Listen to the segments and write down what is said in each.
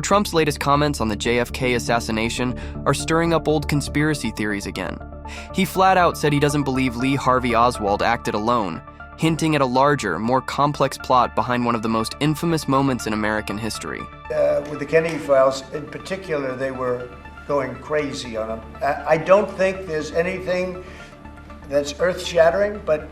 Trump's latest comments on the JFK assassination are stirring up old conspiracy theories again. He flat out said he doesn't believe Lee Harvey Oswald acted alone, hinting at a larger, more complex plot behind one of the most infamous moments in American history. With the Kennedy files, in particular, they were going crazy on them. I don't think there's anything that's earth-shattering, but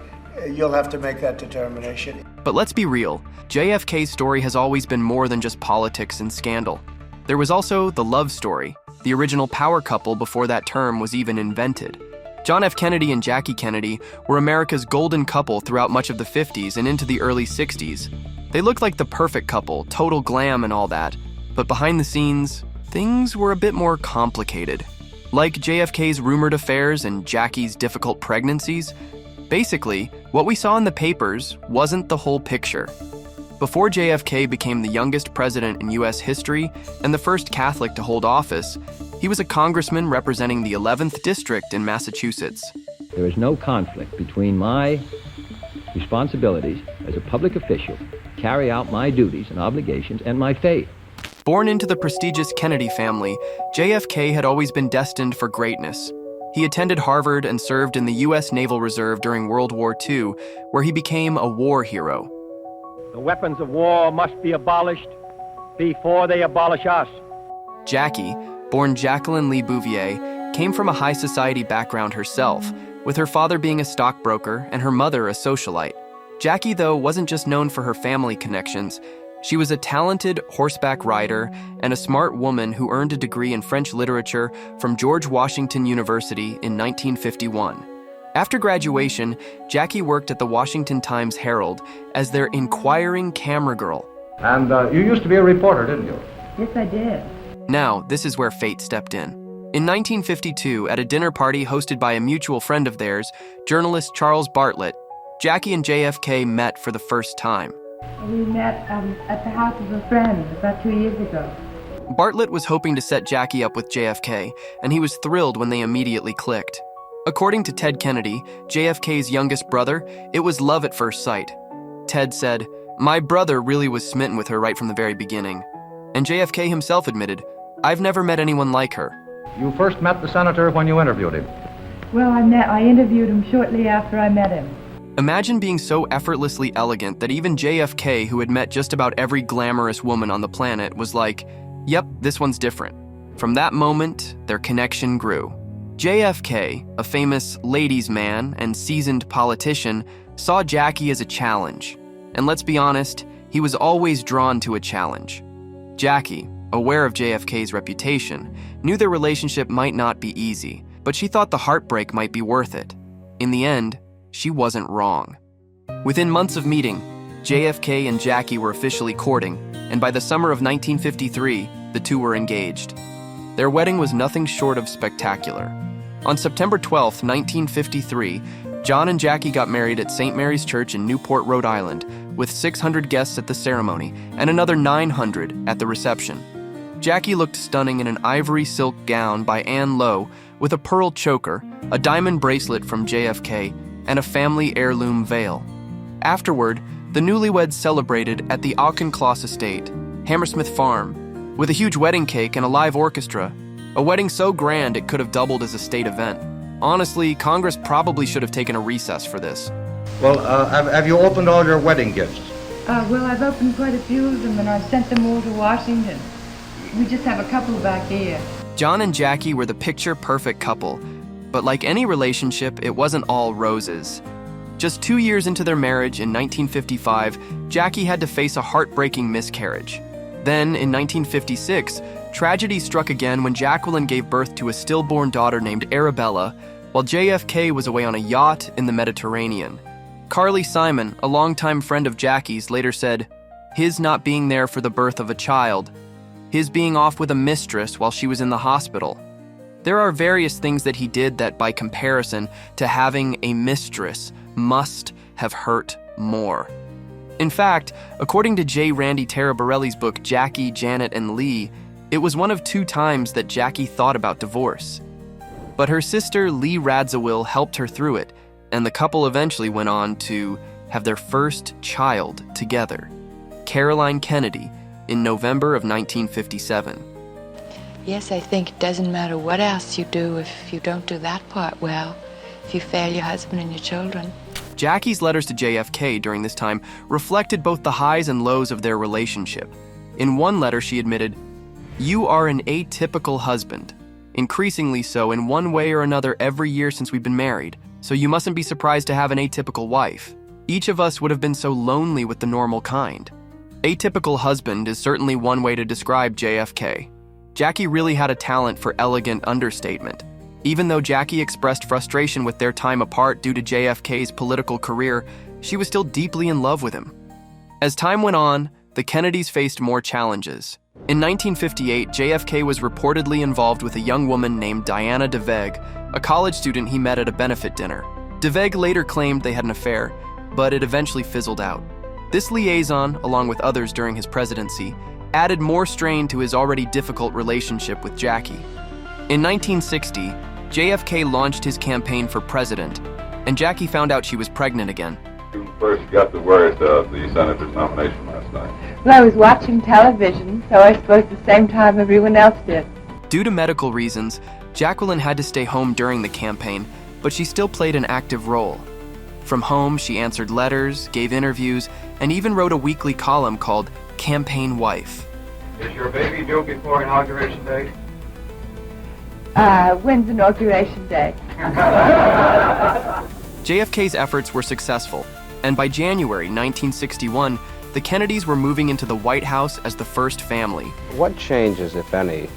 you'll have to make that determination. But let's be real, JFK's story has always been more than just politics and scandal. There was also the love story, the original power couple before that term was even invented. John F. Kennedy and Jackie Kennedy were America's golden couple throughout much of the 50s and into the early 60s. They looked like the perfect couple, total glam and all that, but behind the scenes, things were a bit more complicated. Like JFK's rumored affairs and Jackie's difficult pregnancies, basically, what we saw in the papers wasn't the whole picture. Before JFK became the youngest president in US history and the first Catholic to hold office, he was a congressman representing the 11th district in Massachusetts. There is no conflict between my responsibilities as a public official, carry out my duties and obligations, and my faith. Born into the prestigious Kennedy family, JFK had always been destined for greatness. He attended Harvard and served in the US Naval Reserve during World War II, where he became a war hero. The weapons of war must be abolished before they abolish us. Jackie, born Jacqueline Lee Bouvier, came from a high society background herself, with her father being a stockbroker and her mother a socialite. Jackie, though, wasn't just known for her family connections. She was a talented horseback rider and a smart woman who earned a degree in French literature from George Washington University in 1951. After graduation, Jackie worked at the Washington Times-Herald as their inquiring camera girl. And you used to be a reporter, didn't you? Yes, I did. Now, this is where fate stepped in. In 1952, at a dinner party hosted by a mutual friend of theirs, journalist Charles Bartlett, Jackie and JFK met for the first time. We met at the house of a friend about 2 years ago. Bartlett was hoping to set Jackie up with JFK, and he was thrilled when they immediately clicked. According to Ted Kennedy, JFK's youngest brother, it was love at first sight. Ted said, "My brother really was smitten with her right from the very beginning." And JFK himself admitted, "I've never met anyone like her." You first met the senator when you interviewed him. Well, I interviewed him shortly after I met him. Imagine being so effortlessly elegant that even JFK, who had met just about every glamorous woman on the planet, was like, "Yep, this one's different." From that moment, their connection grew. JFK, a famous ladies' man and seasoned politician, saw Jackie as a challenge. And let's be honest, he was always drawn to a challenge. Jackie, aware of JFK's reputation, knew their relationship might not be easy, but she thought the heartbreak might be worth it. In the end, she wasn't wrong. Within months of meeting, JFK and Jackie were officially courting, and by the summer of 1953, the two were engaged. Their wedding was nothing short of spectacular. On September 12, 1953, John and Jackie got married at St. Mary's Church in Newport, Rhode Island, with 600 guests at the ceremony and another 900 at the reception. Jackie looked stunning in an ivory silk gown by Anne Lowe with a pearl choker, a diamond bracelet from JFK, and a family heirloom veil. Afterward, the newlyweds celebrated at the Auchincloss Estate, Hammersmith Farm, with a huge wedding cake and a live orchestra, a wedding so grand it could have doubled as a state event. Honestly, Congress probably should have taken a recess for this. Well, have you opened all your wedding gifts? Well, I've opened quite a few of them, and I've sent them all to Washington. We just have a couple back here. John and Jackie were the picture-perfect couple, but like any relationship, it wasn't all roses. Just 2 years into their marriage in 1955, Jackie had to face a heartbreaking miscarriage. Then, in 1956, tragedy struck again when Jacqueline gave birth to a stillborn daughter named Arabella, while JFK was away on a yacht in the Mediterranean. Carly Simon, a longtime friend of Jackie's, later said, "His not being there for the birth of a child, his being off with a mistress while she was in the hospital. There are various things that he did that, by comparison to having a mistress, must have hurt more." In fact, according to J. Randy Taraborelli's book Jackie, Janet, and Lee, it was one of 2 times that Jackie thought about divorce. But her sister Lee Radziwill helped her through it, and the couple eventually went on to have their first child together, Caroline Kennedy, in November of 1957. Yes, I think it doesn't matter what else you do if you don't do that part well, if you fail your husband and your children. Jackie's letters to JFK during this time reflected both the highs and lows of their relationship. In one letter, she admitted, "You are an atypical husband, increasingly so in one way or another every year since we've been married, so you mustn't be surprised to have an atypical wife. Each of us would have been so lonely with the normal kind." Atypical husband is certainly one way to describe JFK. Jackie really had a talent for elegant understatement. Even though Jackie expressed frustration with their time apart due to JFK's political career, she was still deeply in love with him. As time went on, the Kennedys faced more challenges. In 1958, JFK was reportedly involved with a young woman named Diana DeVeg, a college student he met at a benefit dinner. DeVeg later claimed they had an affair, but it eventually fizzled out. This liaison, along with others during his presidency, added more strain to his already difficult relationship with Jackie. In 1960, JFK launched his campaign for president, and Jackie found out she was pregnant again. You first got the word of the senator's nomination last night. Well, I was watching television, so I suppose the same time everyone else did. Due to medical reasons, Jacqueline had to stay home during the campaign, but she still played an active role. From home, she answered letters, gave interviews, and even wrote a weekly column called Campaign Wife. Is your baby due before Inauguration Day? When's Inauguration Day? JFK's efforts were successful, and by January 1961, the Kennedys were moving into the White House as the first family. What changes, if any,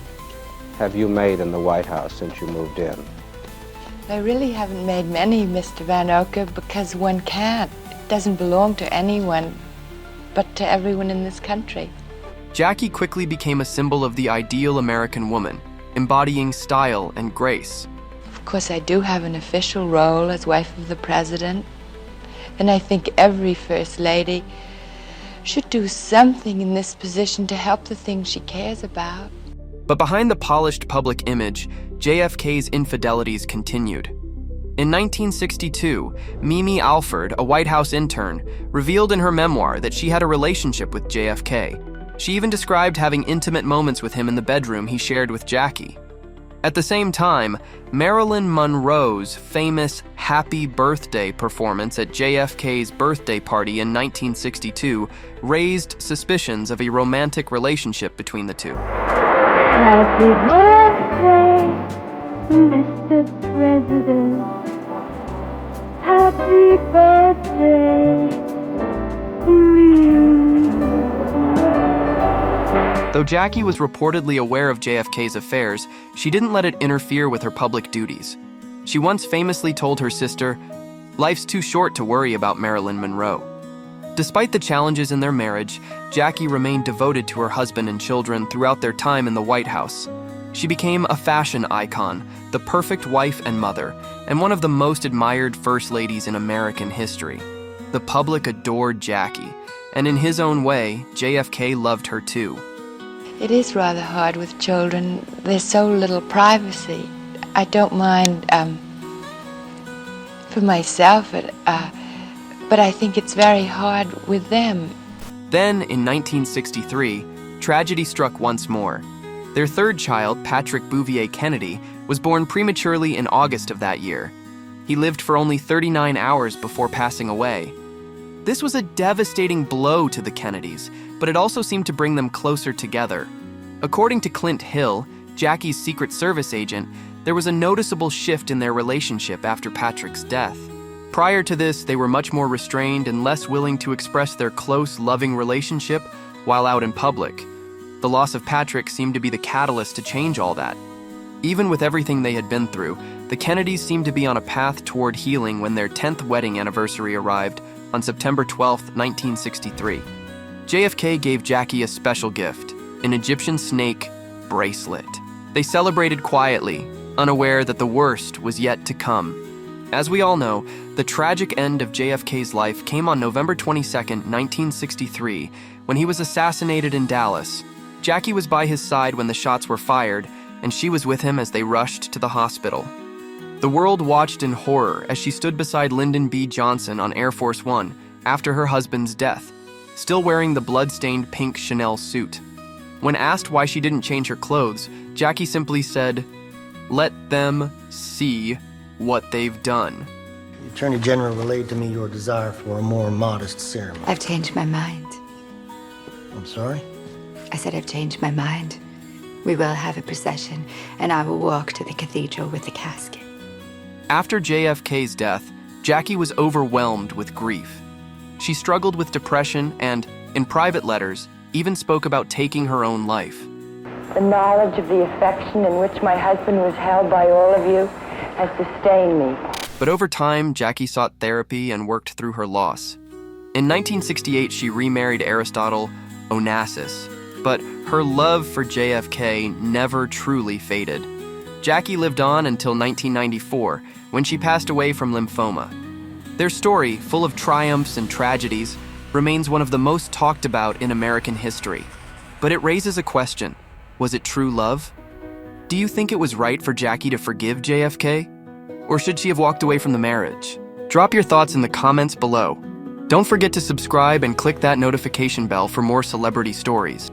have you made in the White House since you moved in? I really haven't made many, Mr. Van Oka, because one can't. It doesn't belong to anyone but to everyone in this country. Jackie quickly became a symbol of the ideal American woman, embodying style and grace. Of course, I do have an official role as wife of the president, and I think every first lady should do something in this position to help the things she cares about. But behind the polished public image, JFK's infidelities continued. In 1962, Mimi Alford, a White House intern, revealed in her memoir that she had a relationship with JFK. She even described having intimate moments with him in the bedroom he shared with Jackie. At the same time, Marilyn Monroe's famous Happy Birthday performance at JFK's birthday party in 1962 raised suspicions of a romantic relationship between the two. Happy birthday, Mr. President. Happy birthday to you. Though Jackie was reportedly aware of JFK's affairs, she didn't let it interfere with her public duties. She once famously told her sister, "Life's too short to worry about Marilyn Monroe." Despite the challenges in their marriage, Jackie remained devoted to her husband and children throughout their time in the White House. She became a fashion icon, the perfect wife and mother, and one of the most admired first ladies in American history. The public adored Jackie, and in his own way, JFK loved her too. It is rather hard with children. There's so little privacy. I don't mind for myself, but I think it's very hard with them. Then, in 1963, tragedy struck once more. Their third child, Patrick Bouvier Kennedy, was born prematurely in August of that year. He lived for only 39 hours before passing away. This was a devastating blow to the Kennedys, but it also seemed to bring them closer together. According to Clint Hill, Jackie's Secret Service agent, there was a noticeable shift in their relationship after Patrick's death. Prior to this, they were much more restrained and less willing to express their close, loving relationship while out in public. The loss of Patrick seemed to be the catalyst to change all that. Even with everything they had been through, the Kennedys seemed to be on a path toward healing when their 10th wedding anniversary arrived on September 12, 1963. JFK gave Jackie a special gift, an Egyptian snake bracelet. They celebrated quietly, unaware that the worst was yet to come. As we all know, the tragic end of JFK's life came on November 22, 1963, when he was assassinated in Dallas. Jackie was by his side when the shots were fired, and she was with him as they rushed to the hospital. The world watched in horror as she stood beside Lyndon B. Johnson on Air Force One after her husband's death, still wearing the blood-stained pink Chanel suit. When asked why she didn't change her clothes, Jackie simply said, "Let them see what they've done." The Attorney General relayed to me your desire for a more modest ceremony. I've changed my mind. I'm sorry? I said I've changed my mind. We will have a procession, and I will walk to the cathedral with the casket. After JFK's death, Jackie was overwhelmed with grief. She struggled with depression and, in private letters, even spoke about taking her own life. The knowledge of the affection in which my husband was held by all of you has sustained me. But over time, Jackie sought therapy and worked through her loss. In 1968, she remarried Aristotle Onassis, but her love for JFK never truly faded. Jackie lived on until 1994, when she passed away from lymphoma. Their story, full of triumphs and tragedies, remains one of the most talked about in American history. But it raises a question. Was it true love? Do you think it was right for Jackie to forgive JFK? Or should she have walked away from the marriage? Drop your thoughts in the comments below. Don't forget to subscribe and click that notification bell for more celebrity stories.